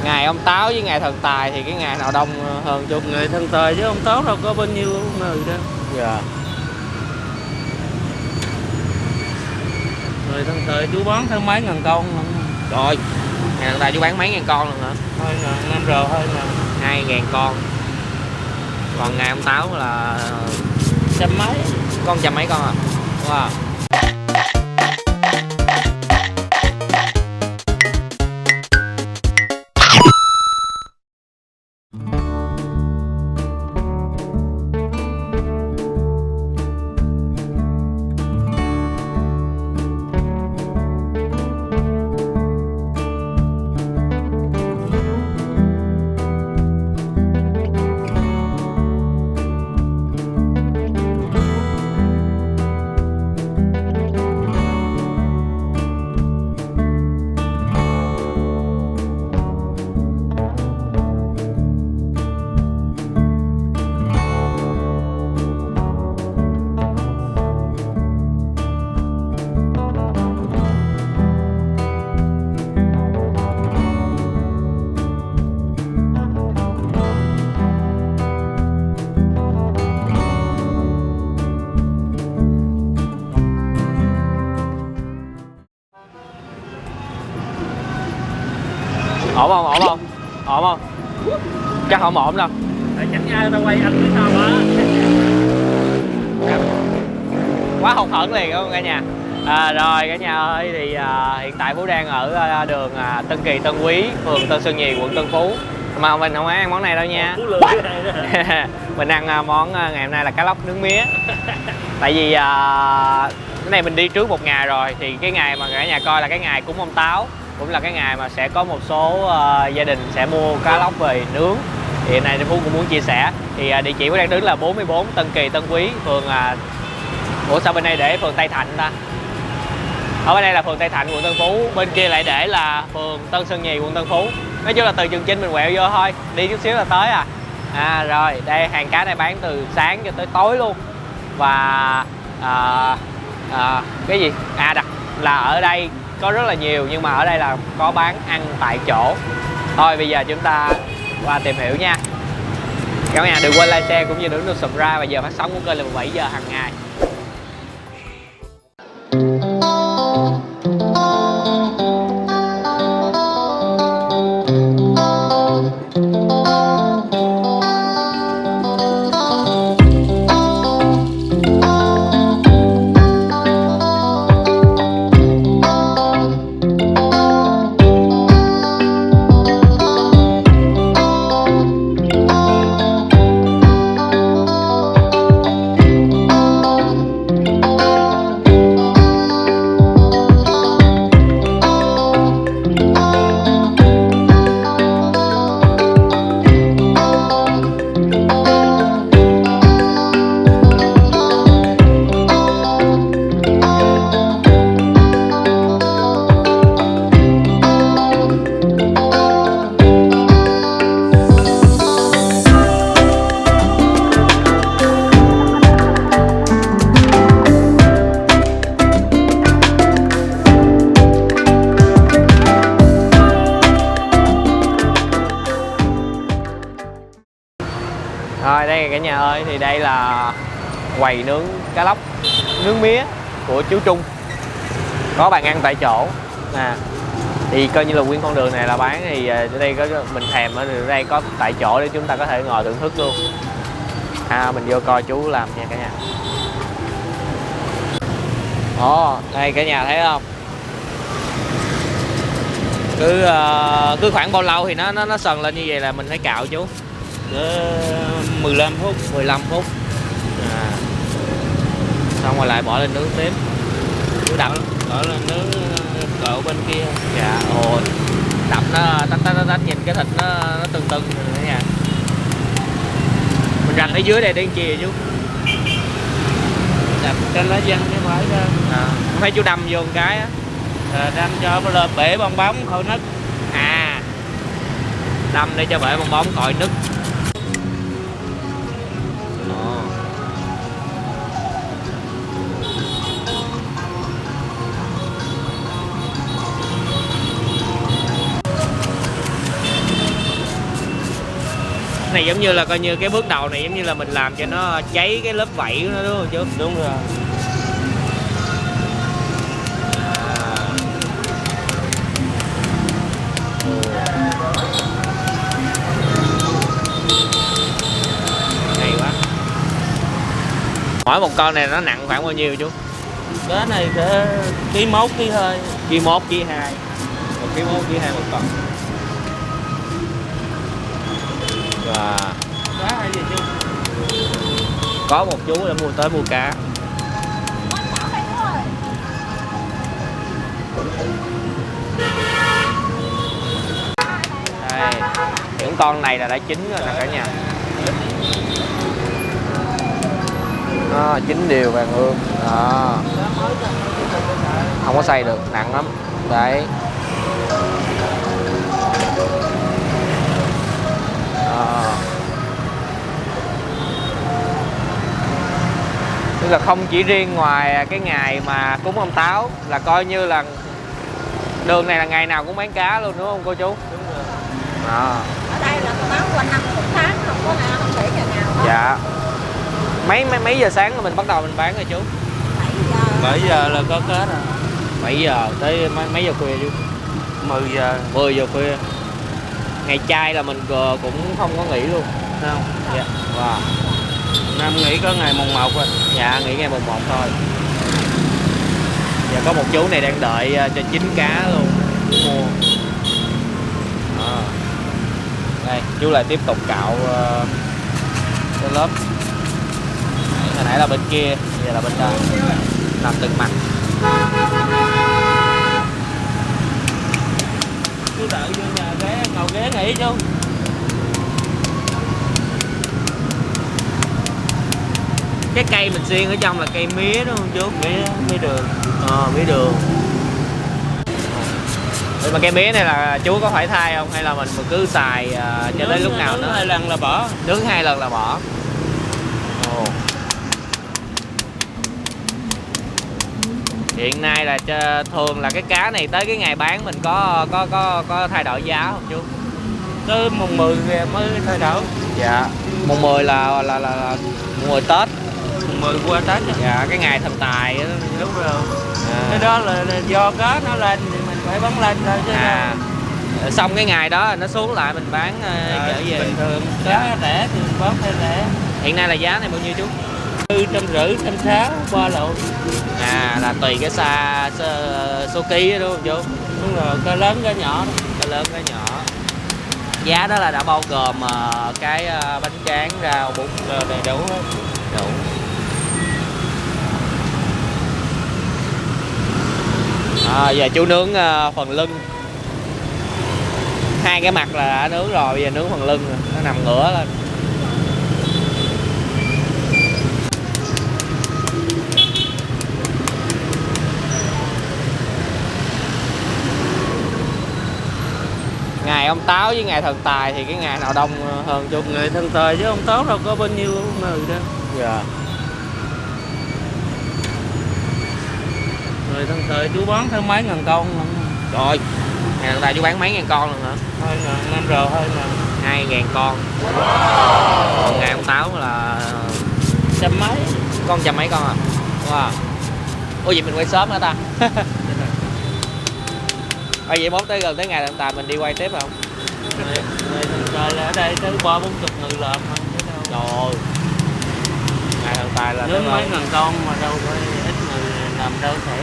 Ngày ông Táo với ngày thần tài thì cái ngày nào đông hơn chú? Ngày thần tài chứ ông Táo đâu có bao nhiêu người đâu. Dạ. Ngày thần tài chú bán thêm mấy ngàn con. Rồi, ngày thần tài chú bán mấy ngàn con luôn hả? 2.000, 5 rồi 2.000. 2.000 con. Còn ngày ông Táo là Trăm mấy. con trăm mấy con à? Wow. Ổn không? Ổn không? Ổn không? Chắc không ổn đâu. Tại tránh ai tao quay anh phía sau quá. Quá hụt hẫng liền không cả nhà. Rồi cả nhà ơi, thì hiện tại Phú đang ở đường Tân Kỳ Tân Quý, phường Tân Sơn Nhì, quận Tân Phú. Mà mình không ăn món này đâu nha. Mình ăn món ngày hôm nay là cá lóc nướng mía. Tại vì cái này mình đi trước một ngày rồi, thì cái ngày mà cả nhà coi là cái ngày cúng ông Táo, cũng là cái ngày mà sẽ có một số gia đình sẽ mua cá lóc về nướng. Thì hiện nay Phú cũng muốn chia sẻ. Thì địa chỉ Phú đang đứng là 44 Tân Kỳ Tân Quý, phường ủa sao bên đây để phường Tây Thạnh ta? Ở bên đây là phường Tây Thạnh, quận Tân Phú, bên kia lại để là phường Tân Sơn Nhì, quận Tân Phú. Nói chung là từ Trường Chinh mình quẹo vô thôi, đi chút xíu là tới à. Rồi đây hàng cá này bán từ sáng cho tới tối luôn. Và cái gì đặc là ở đây có rất là nhiều, nhưng mà ở đây là có bán ăn tại chỗ. Thôi bây giờ chúng ta qua tìm hiểu nha. Các nhà đừng quên like, share cũng như đừng nút subscribe, và giờ phát sóng của kênh là 17 giờ hàng ngày. Rồi đây cả nhà ơi, thì đây là quầy nướng cá lóc nướng mía của chú Trung, có bàn ăn tại chỗ nè. Thì coi như là nguyên con đường này là bán, thì ở đây có mình thèm ở đây có tại chỗ để chúng ta có thể ngồi thưởng thức luôn. Mình vô coi chú làm nha cả nhà. Đây cả nhà thấy không, cứ khoảng bao lâu thì nó sần lên như vậy là mình phải cạo chú? 15 phút. 15 phút. Xong rồi lại bỏ lên nướng tiếp. Chú đậm Bỏ lên nướng cậu bên kia. Dạ, đậm nó tách nhìn cái thịt nó tưng rồi cả nhà. Mình rành ở dưới đây để làm chi vậy chú? Đập cho nó văng cái phải ra. Không phải chú đâm vô một cái á? Đâm cho nó bể bong bóng khỏi nứt. Đâm để cho bể bong bóng khỏi nứt. Này giống như là coi như cái bước đầu này giống như là mình làm cho nó cháy cái lớp vảy của nó đúng không chú? Đúng rồi. Hay quá. Mỗi một con này nó nặng khoảng bao nhiêu chú? Cái này sẽ ký 1 ký 2. Ký 1 ký 2. 1 ký 1 ký 2 một con. Và Cá hay gì chứ? có một chú đã mua cá. Đây, những con này là đã chín rồi nè cả nhà. Đó, chín đều vàng ươm. Đó. Không có xay được, nặng lắm. Đấy. Đó. Tức là không chỉ riêng ngoài cái ngày mà cúng ông Táo là coi như là đường này là ngày nào cũng bán cá luôn đúng không cô chú? Đúng rồi. Đó. Ở đây là bán quanh năm suốt tháng, không có nào không để ngày nào hết. Dạ. Mấy giờ sáng là mình bắt đầu mình bán rồi chú? 7 giờ. 7 giờ là có cá rồi. 7 giờ tới mấy giờ khuya chú? 10 giờ. 10 giờ khuya. Ngày chay là mình cũng không có nghỉ luôn. Không. Dạ. Wow. Năm nghỉ có ngày mùng 1 rồi. Dạ, nghỉ ngày mùng 1 thôi. Dạ, có một chú này đang đợi cho chín cá luôn. Mua. À. Đây, chú lại tiếp tục cạo cái lớp. Hồi nãy là bên kia, giờ là bên đây. Làm từng mặt. Chú đợi vô nhà ghé, ngồi ghé nghỉ chú. Cái cây mình xiên ở trong là cây mía đúng không chú? Mía đường. Mía đường. Nhưng mà cây mía này là chú có phải thay không hay là mình cứ xài cho tới lúc nào nướng nữa? 2 lần là bỏ. Nướng 2 lần là bỏ. Ồ. Hiện nay là thường là cái cá này tới cái ngày bán mình có thay đổi giá không chú? Tới mùng 10 mới thay đổi. Dạ. Mùng 10 là mùng 10 Tết. Mùng 10 qua Tết. Dạ, cái ngày thần tài đó. Đúng rồi. Cái đó là do cá nó lên thì mình phải bắn lên thôi chứ. Xong cái ngày đó nó xuống lại mình bán trở về. Bình thường cá rẻ thì mình bán phải rẻ. Hiện nay là giá này bao nhiêu chú? 450, 160, 3 lộn. Là tùy cái số ký đó, đúng không chú? Đúng rồi, cá lớn cá nhỏ đó. Cái lớn cái nhỏ. Giá đó là đã bao gồm cái bánh tráng, rau, bún Đầy đủ hết. đủ. Giờ chú nướng phần lưng. 2 cái mặt là đã nướng rồi, bây giờ nướng phần lưng rồi. Nó nằm ngửa lên. Ngày ông Táo với ngày thần tài thì cái ngày nào đông hơn chú? Ngày thần tài chứ ông Táo đâu có bao nhiêu người đâu. Dạ. Người thần tài chú bán thêm mấy ngàn con. Rồi, ngày thần tài chú bán mấy ngàn con luôn hả? 2 ngàn, năm rồi 2 ngàn. 2.000 con. Còn ngày ông Táo là Trăm mấy. con trăm mấy con à? Wow. Ủa vậy mình quay sớm hả ta? Vậy mốt tới gần tới ngày thần tài mình đi quay tiếp không? Ngày thần tài là ở đây tới 30-40 người làm không chứ đâu. Trời ơi. Ngày thần tài là nướng mấy ngàn con mà đâu phải ít người làm đâu thể.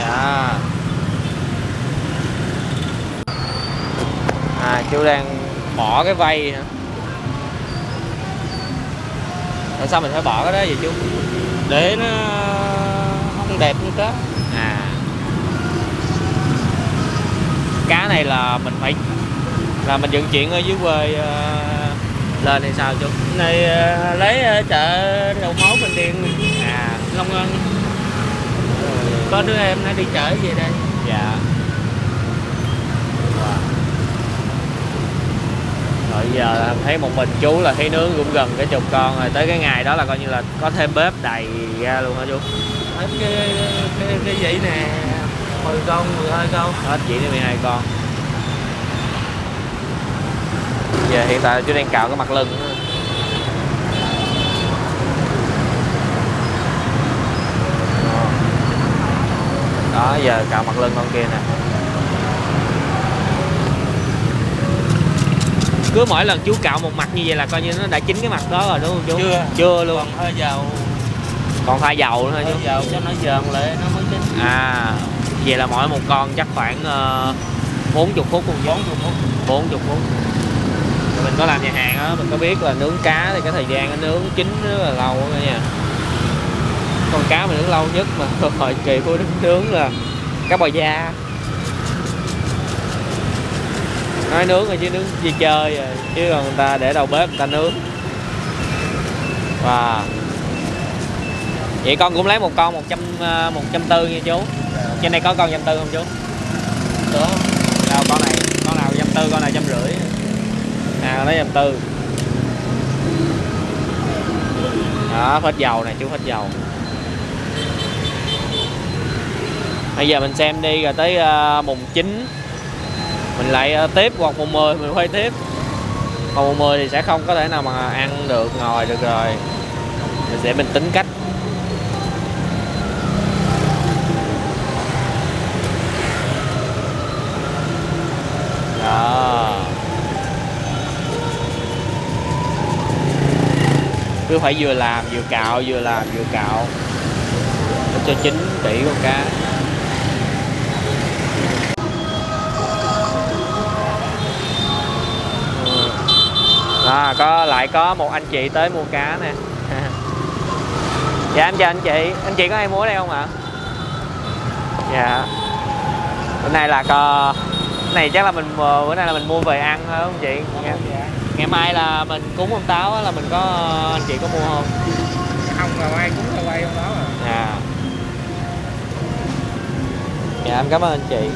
Dạ. Chú đang bỏ cái vây hả? Tại sao mình phải bỏ cái đó vậy chú? Để nó không đẹp như cá. Cá này là mình phải mình vận chuyển ở dưới quê lên hay sao chú? Này lấy ở chợ Đầu Mối Bình Điền, Long An. Có đứa em nó đi chở về đây. Dạ. Rồi giờ thấy một mình chú là thấy nướng cũng gần cái chục con rồi, tới cái ngày đó là coi như là có thêm bếp đầy ra luôn hả chú? Hết cái dãy nè 10 con, 12 con. Hết chỉ đến 12 con. Về Hiện tại chú đang cạo cái mặt lưng. Đó, giờ cạo mặt lưng con kia nè. Cứ mỗi lần chú cạo một mặt như vậy là coi như nó đã chín cái mặt đó rồi đúng không chú? Chưa luôn. Còn hơi dầu. Còn pha dầu nữa hả chú? Dầu cho nó giòn lại nó mới chín. À, vậy là mỗi một con chắc khoảng 40 phút luôn. 40 phút. Mình có làm nhà hàng á, mình có biết là nướng cá thì cái thời gian nó nướng chín rất là lâu đó nha. Con cá mình nướng lâu nhất mà hồi kỳ của nướng là cá bò da. Nói nướng rồi chứ nướng đi chơi rồi, chứ còn người ta để đầu bếp người ta nướng. Wow. Vậy con cũng lấy một con 140 nha chú. Trên đây có con 140 không chú? Đó. Đâu con nào 140, con nào 150. À, lấy 140. Đó, phết dầu này chú, phết dầu. Bây giờ mình xem đi rồi tới mùng 9 mình lại tiếp, hoặc mùng 10 mình quay tiếp. Còn mùng 10 thì sẽ không có thể nào mà ăn được, ngồi được rồi. Mình sẽ mình tính cách. Đó. Cứ phải vừa làm vừa cạo, vừa làm vừa cạo để cho chín kỹ con cá. Có một anh chị tới mua cá nè. Dạ em chào anh chị có hay mua ở đây không ạ? Dạ. Bữa nay là cái này chắc là bữa nay là mình mua về ăn thôi không chị? Ngày mai là mình cúng ông Táo là mình có anh chị có mua không? Không là quay cúng là quay ông đó à. Dạ. Dạ em cảm ơn anh chị.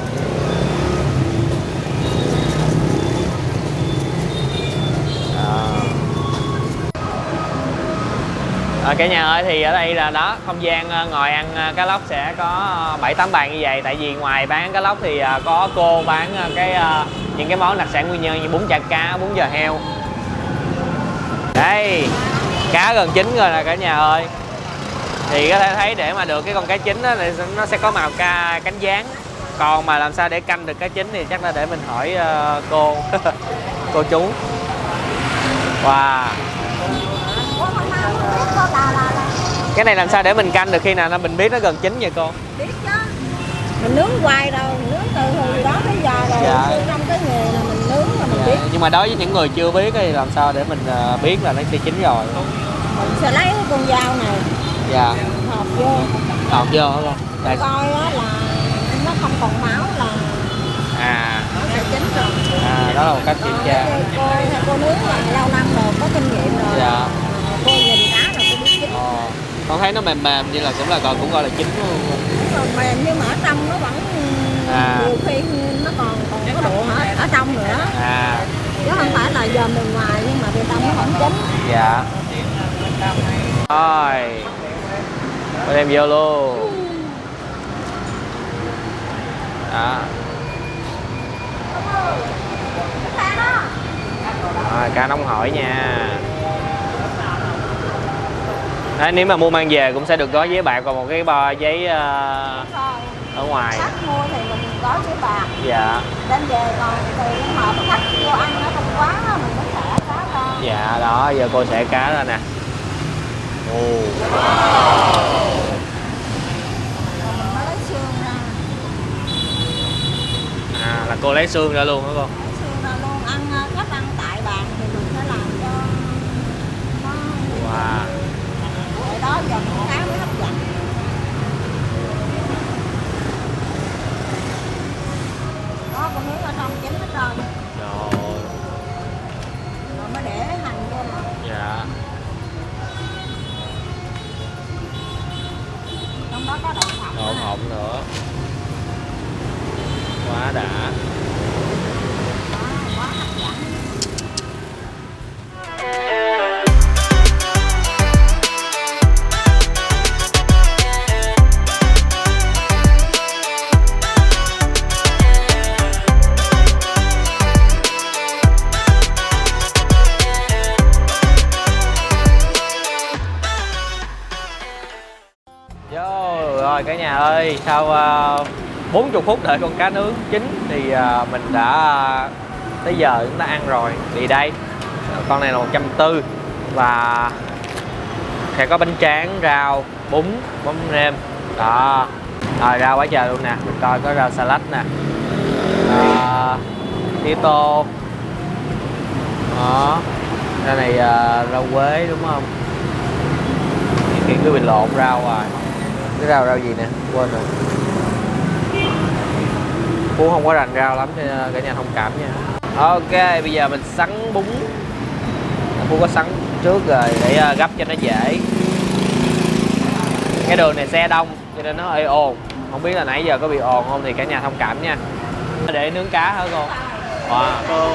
Cả nhà ơi, thì ở đây là đó, không gian ngồi ăn cá lóc sẽ có 7-8 bàn như vậy. Tại vì ngoài bán cá lóc thì có cô bán những cái món đặc sản Quy Nhơn như bún chả cá, bún giò heo. Đây, cá gần chín rồi nè cả nhà ơi. Thì có thể thấy để mà được cái con cá chín đó thì nó sẽ có màu cánh gián. Còn mà làm sao để canh được cá chín thì chắc là để mình hỏi cô cô chú. Wow. Cái này làm sao để mình canh được khi nào mình biết nó gần chín vậy cô? Biết chứ. Mình nướng hoài đâu, mình nướng từ hồi đó tới giờ rồi. Dạ. Năm cái nghề là mình nướng là mình biết. Nhưng mà đối với những người chưa biết thì làm sao để mình biết là nó đã chín rồi? Mình sẽ lấy cái con dao này. Dạ. Hộp vô hả con? Coi á là nó không còn máu là nó sẽ chín rồi. Đó là một cách kiểm tra. Cô nướng là lâu năm rồi, có kinh nghiệm rồi. Dạ. Cô nhìn cá là cô biết chín. Con thấy nó mềm như là cũng gọi là chín luôn. Còn mềm nhưng mà ở trong nó vẫn nhiều khi nó còn có độ ở trong nữa. Chứ không phải là dòm bên ngoài nhưng mà bên trong nó không chín. Dạ. Rồi. Mình đem vô luôn. Đó. Rồi, cá nóng hổi nha. Đấy, nếu mà mua mang về cũng sẽ được gói giấy bạc, còn một cái bo giấy ở ngoài. Khách mua thì mình gói giấy bạc. Dạ. Đem về còn thì mà khách vô ăn ở trong quán đó, mình mới xẻ cá ra. Dạ, đó, giờ cô xẻ cá ra nè. Rồi mình mới lấy xương ra. Là cô lấy xương ra luôn hả cô? Lấy xương ra luôn, khách ăn tại bàn thì mình sẽ làm cho nó để đó giờ con cá mới hấp dẫn. Đó, con nướng ở trong chín hết trơn. Rồi mới để hành vô nè. Dạ. Trong đó có đậu phộng. Đậu phộng nữa. Quá đã. Quá hấp dẫn. rồi cả nhà ơi, sau 40 phút đợi con cá nướng chín thì mình đã tới giờ chúng ta ăn rồi. Thì đây, con này là 140 và sẽ có bánh tráng, rau, bún, mắm nêm. Đó. Rồi rau quá trời luôn nè, mình coi có rau salad nè. Tía tô. Đó. Cái này rau quế đúng không? Cái cứ bị lộn rau rồi. Cái rau gì nè, quên rồi. Phú không có rành rau lắm cho cả nhà thông cảm nha. Ok, bây giờ mình sắn bún. Phú có sắn trước rồi để gấp cho nó dễ. Cái đường này xe đông cho nên nó hơi ồn. Không biết là nãy giờ có bị ồn không thì cả nhà thông cảm nha. Để nướng cá hả cô? Wow. Cô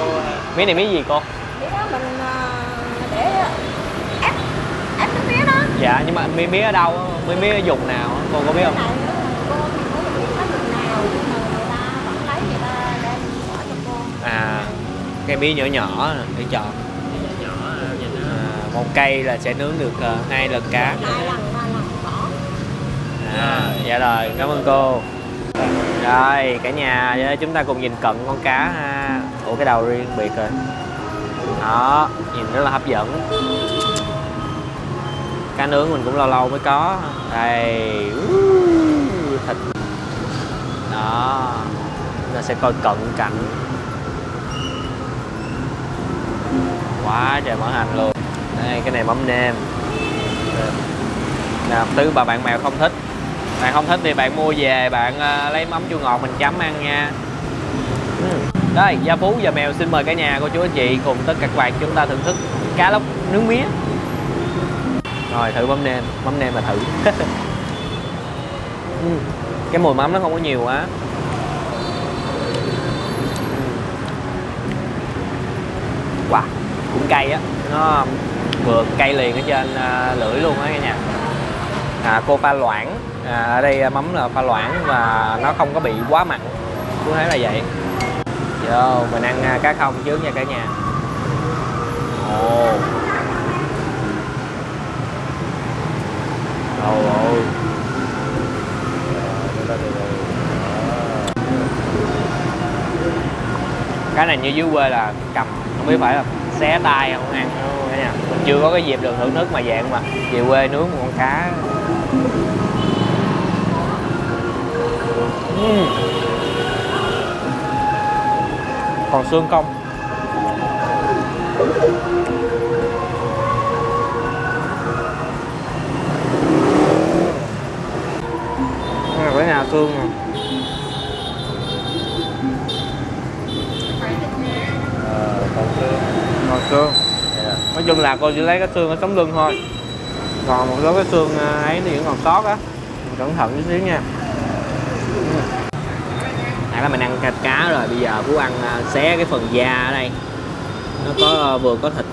miếng này miếng gì cô? Miếng đó mình để ép nước mía đó. Dạ, nhưng mà mía ở đâu? Mía ở vùng nào? Cô có biết không? Cái này cô không biết nó vùng nào nhưng mà người ta vẫn lấy người ta đem bỏ cho cô. À, cây mía nhỏ nhỏ để chọn. Một cây là sẽ nướng được 2 lần cá. 2 lần 3 lần bỏ. Dạ rồi, cảm ơn cô. Rồi cả nhà chúng ta cùng nhìn cận con cá ha. Ủa cái đầu riêng biệt rồi. Đó, nhìn rất là hấp dẫn. Cá nướng mình cũng lâu lâu mới có. Đây, thịt. Đó, chúng ta sẽ coi cận cảnh. Quá trời mỡ hành luôn. Đây, cái này mắm nêm. Là thứ mà bạn mèo không thích. Bạn không thích thì bạn mua về, bạn lấy mắm chua ngọt mình chấm ăn nha. Đây, Gia Phú và Mèo xin mời cả nhà, cô chú anh chị cùng tất cả các bạn chúng ta thưởng thức cá lóc nướng mía. Rồi thử mắm nêm mà thử. Cái mùi mắm nó không có nhiều quá. Wow, cũng cay á, nó vừa cay liền ở trên lưỡi luôn á cả nhà. Cô pha loãng, ở đây mắm là pha loãng và nó không có bị quá mặn, tôi thấy là vậy. Vô mình ăn cá không trước nha cả nhà. Ồ, ôi cái này như dưới quê là cầm, không biết phải là xé tay không ăn đâu cả nhà. Mình chưa có cái dịp được thưởng thức mà dạng mà về quê nướng một con cá. Còn xương không? Cái nào xương nè. Còn xương. Nói chung là cô chỉ lấy cái xương ở sống lưng thôi. Còn một số cái xương ấy thì vẫn còn sót á. Cẩn thận chút xíu nha. Nãy là mình ăn thịt cá rồi, bây giờ Phú ăn xé cái phần da ở đây. Nó có vừa có thịt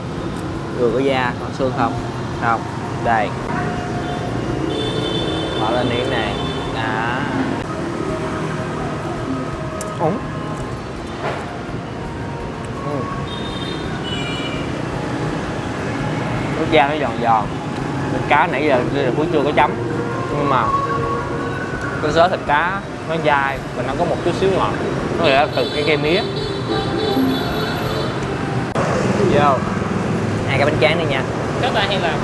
vừa có da, còn xương không? Không. Đây. Bỏ lên miếng này. Đó. Nước da nó giòn giòn. Thịt cá nãy giờ Phú chưa có chấm, nhưng mà cái xớ thịt cá nó dai và nó có một chút xíu ngọt, nó là từ cái cây mía. Vô 2 cái bánh tráng đi nha. Các tay hay làm?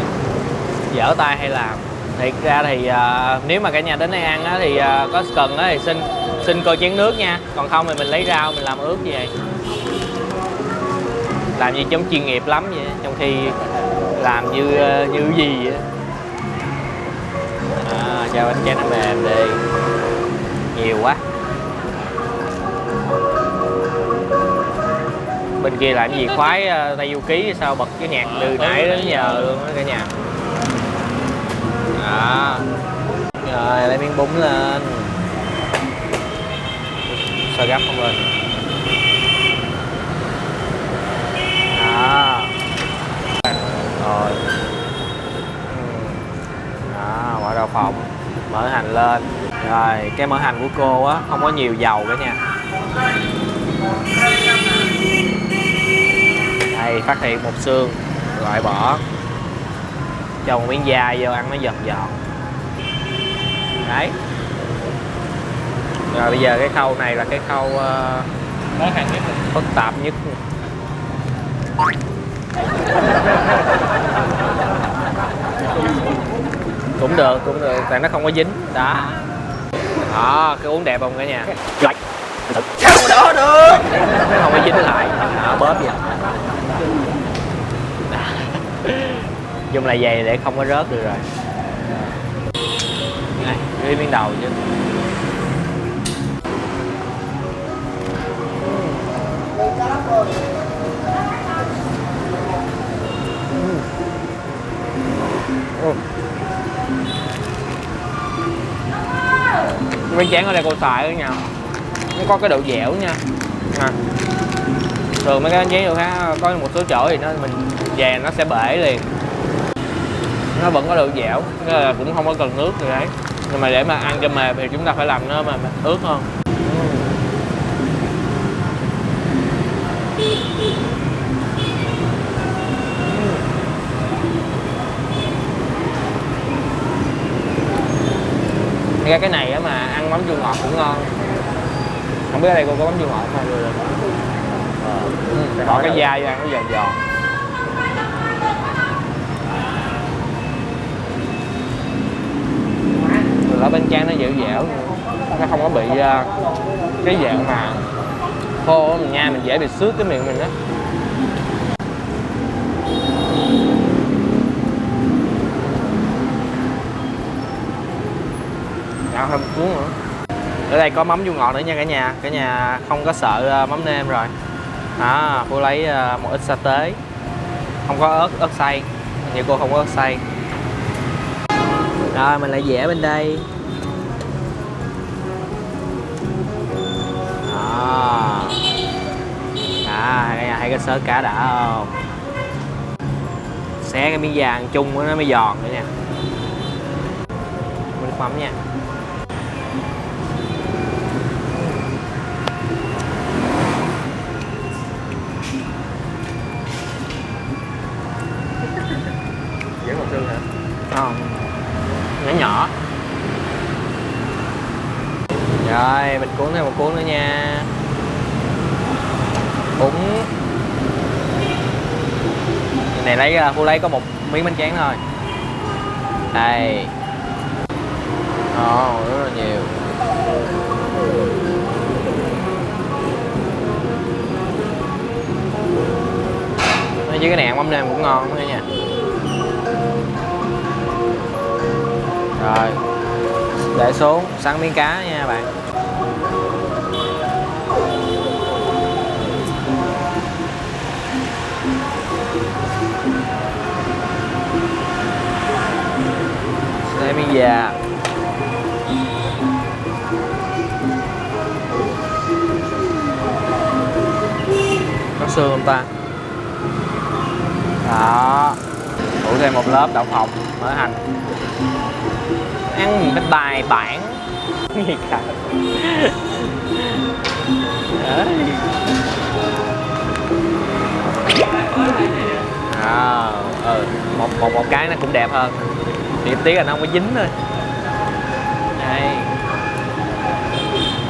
Dở tay hay làm. Thiệt ra thì nếu mà cả nhà đến đây ăn á, thì có cần á, thì xin cô chén nước nha. Còn không thì mình lấy rau mình làm ướp về. Làm như giống chuyên nghiệp lắm vậy, trong khi làm như gì vậy. Cho bánh tráng nó mềm đi. Nhiều quá. Bên kia làm gì khoái Tây Du Ký sao bật cái nhạc từ nãy đến giờ luôn đó cả nhà. Đó. Rồi lấy miếng bún lên. Sao gấp không lên. Đó. Rồi. Đó, bỏ đậu phộng, mỡ hành lên. Rồi, cái mỡ hành của cô á không có nhiều dầu cả nha. Đây, phát hiện một xương, loại bỏ. Cho một miếng da vô ăn nó giòn giòn. Đấy. Rồi bây giờ cái khâu này là cái khâu khó khăn nhất. phức tạp nhất. Cũng được, tại nó không có dính đó. Đó, cái uống đẹp không cả nhà. Rồi đó được, nó không có dính lại đó, bóp vậy. Dùng là vậy để không có rớt được rồi. Này, dưới miếng đầu chứ. Bánh tráng ở đây cô xài đó nha, nó có cái độ dẻo nha. Thường mấy cái bánh tráng chỗ khác có một số chỗ thì mình về nó sẽ bể liền, nó vẫn có độ dẻo, nên là cũng không có cần nước gì đấy. Nhưng mà để mà ăn cho mềm thì chúng ta phải làm nó mà ướt hơn. Cái này á mà ăn mắm chua ngọt cũng ngon. Không biết ở đây cô có mắm chua ngọt không? Bỏ cái da vô ăn nó giòn giòn. Rồi lá bánh tráng nó dẻo dẻo, nó không có bị cái dạng mà khô mình nha, mình dễ bị xước cái miệng mình đó. Ăn thêm cuốn nữa. Ở đây có mắm chua ngọt nữa nha cả nhà. Cả nhà không có sợ mắm nêm rồi. Đó, cô lấy một ít sa tế. Không có ớt xay. Như cô không có ớt xay. Rồi mình lại vẽ bên đây. Đó. Cả nhà thấy cái sớ cá đã không? Xé cái miếng da ăn chung với nó mới giòn nữa nha. Nước mắm nha. Vẫn còn xương hả? Không, nhỏ nhỏ. Rồi mình cuốn thêm một cuốn nữa nha. Cuốn này lấy cô lấy có một miếng bánh tráng thôi. Đây. Rất là nhiều. Nói chứ cái này ăn mắm nêm cũng ngon nữa nha. Rồi để xuống sắn miếng cá nha bạn. Để miếng da. Có xương không ta? Đó. Phủ thêm một lớp đậu phộng mỡ hành. Ăn một cái bài bản gì cả. Đấy. Một cái nó cũng đẹp hơn. Thì tí là nó không có dính thôi. Đây.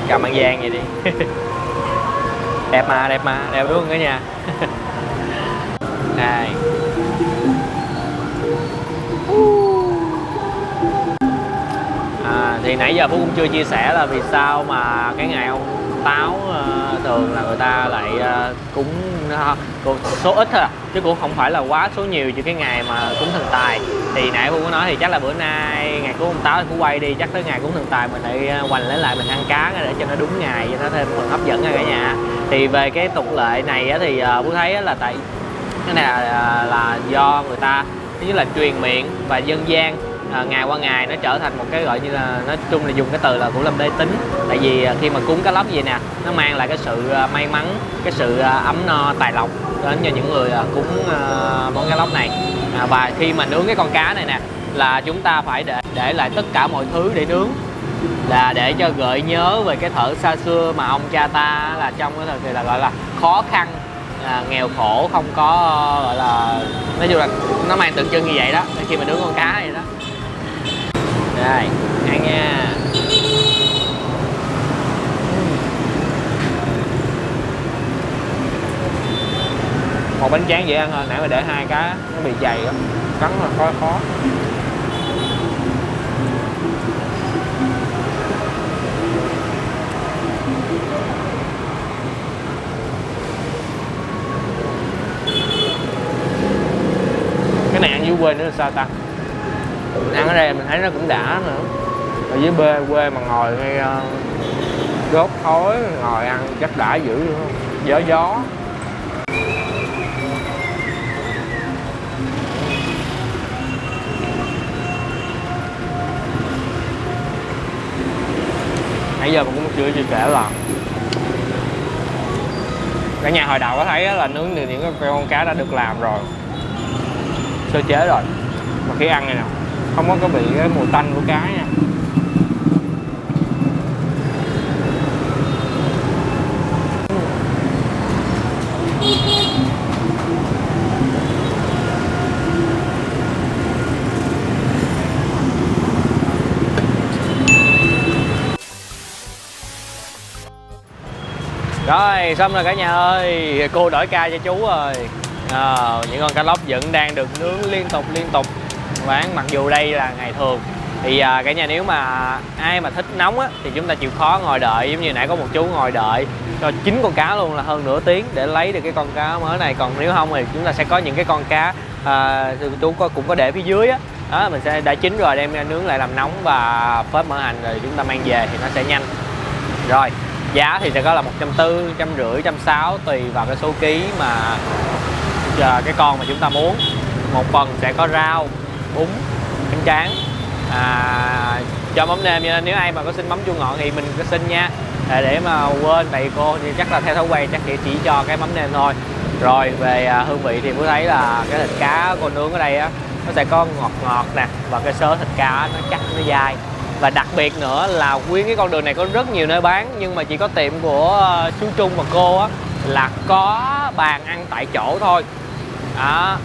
Cầm ăn vàng vậy đi. Đẹp mà, đẹp đúng không cả nhà. Đây. Thì nãy giờ Phú cũng chưa chia sẻ là vì sao mà cái ngày ông Táo thường là người ta lại cúng số ít thôi, chứ cũng không phải là quá số nhiều như cái ngày mà cúng thần tài. Thì nãy Phú có nói thì chắc là bữa nay ngày cúng ông Táo thì Phú quay đi, chắc tới ngày cúng thần tài mình hãy hoành lấy lại mình ăn cá để cho nó đúng ngày, cho nó thêm phần hấp dẫn nha cả nhà. Thì về cái tục lệ này thì Phú thấy là tại cái này là do người ta thứ nhất là truyền miệng và dân gian. Ngày qua ngày nó trở thành một cái gọi như là nói chung là dùng cái từ là cũng làm đế tính. Tại vì khi mà cúng cá lóc vậy nè, nó mang lại cái sự may mắn, cái sự ấm no tài lộc đến cho những người cúng món cá lóc này. Và khi mà nướng cái con cá này nè là chúng ta phải để lại tất cả mọi thứ để nướng, là để cho gợi nhớ về cái thuở xa xưa mà ông cha ta là trong cái thời kỳ là gọi là khó khăn, nghèo khổ, không có gọi là nói chung là nó mang tượng trưng như vậy đó khi mà nướng con cá này đó. Đây ăn nha. Một bánh tráng dễ ăn hơn, nãy mà để 2 cái nó bị dày lắm, cắn là khó. Cái này ăn dưới quê nữa là sao ta? Ăn ở đây mình thấy nó cũng đã nữa. Ở dưới quê mà ngồi ngay đốt khói ngồi ăn chắc đã dữ luôn, gió. Nãy giờ mình cũng chưa kể là cả nhà hồi đầu có thấy là nướng thì những cái con cá đã được làm rồi, sơ chế rồi, mà khi ăn này nè không có bị cái mùi tanh của cá nha. Rồi xong rồi cả nhà ơi, cô đổi ca cho chú rồi. Những con cá lóc vẫn đang được nướng liên tục bán, mặc dù đây là ngày thường. Thì cả nhà nếu mà ai mà thích nóng á thì chúng ta chịu khó ngồi đợi, giống như nãy có một chú ngồi đợi cho 9 con cá luôn là hơn nửa tiếng để lấy được cái con cá mới này. Còn nếu không thì chúng ta sẽ có những cái con cá chú cũng có để phía dưới á. Đó, mình sẽ đã chín rồi đem ra nướng lại làm nóng và phết mỡ hành rồi chúng ta mang về thì nó sẽ nhanh. Rồi giá thì sẽ có là 140, 150, 160 tùy vào cái số ký mà cái con mà chúng ta muốn. Một phần sẽ có rau, bún, bánh tráng, cho mắm nêm, nên nếu ai mà có xin mắm chua ngọt thì mình có xin nha, để mà quên thầy cô thì chắc là theo thói quen chắc chỉ cho cái mắm nêm thôi. Rồi về hương vị thì Phú thấy là cái thịt cá cô nướng ở đây á nó sẽ có ngọt nè, và cái sớ thịt cá nó chắc, nó dai. Và đặc biệt nữa là nguyên cái con đường này có rất nhiều nơi bán, nhưng mà chỉ có tiệm của chú Trung và cô á là có bàn ăn tại chỗ thôi. Đó,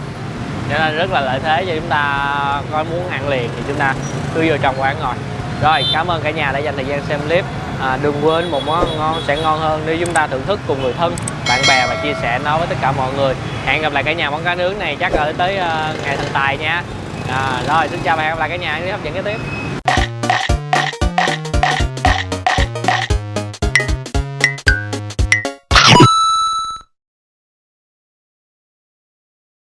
cho nên rất là lợi thế cho chúng ta có muốn ăn liền thì chúng ta cứ vô trong quán ngồi. Rồi cảm ơn cả nhà đã dành thời gian xem clip. Đừng quên một món ngon sẽ ngon hơn nếu chúng ta thưởng thức cùng người thân, bạn bè và chia sẻ nó với tất cả mọi người. Hẹn gặp lại cả nhà món cá nướng này chắc là tới ngày thần tài nha. Rồi xin chào và hẹn gặp lại cả nhà những hấp dẫn kế tiếp.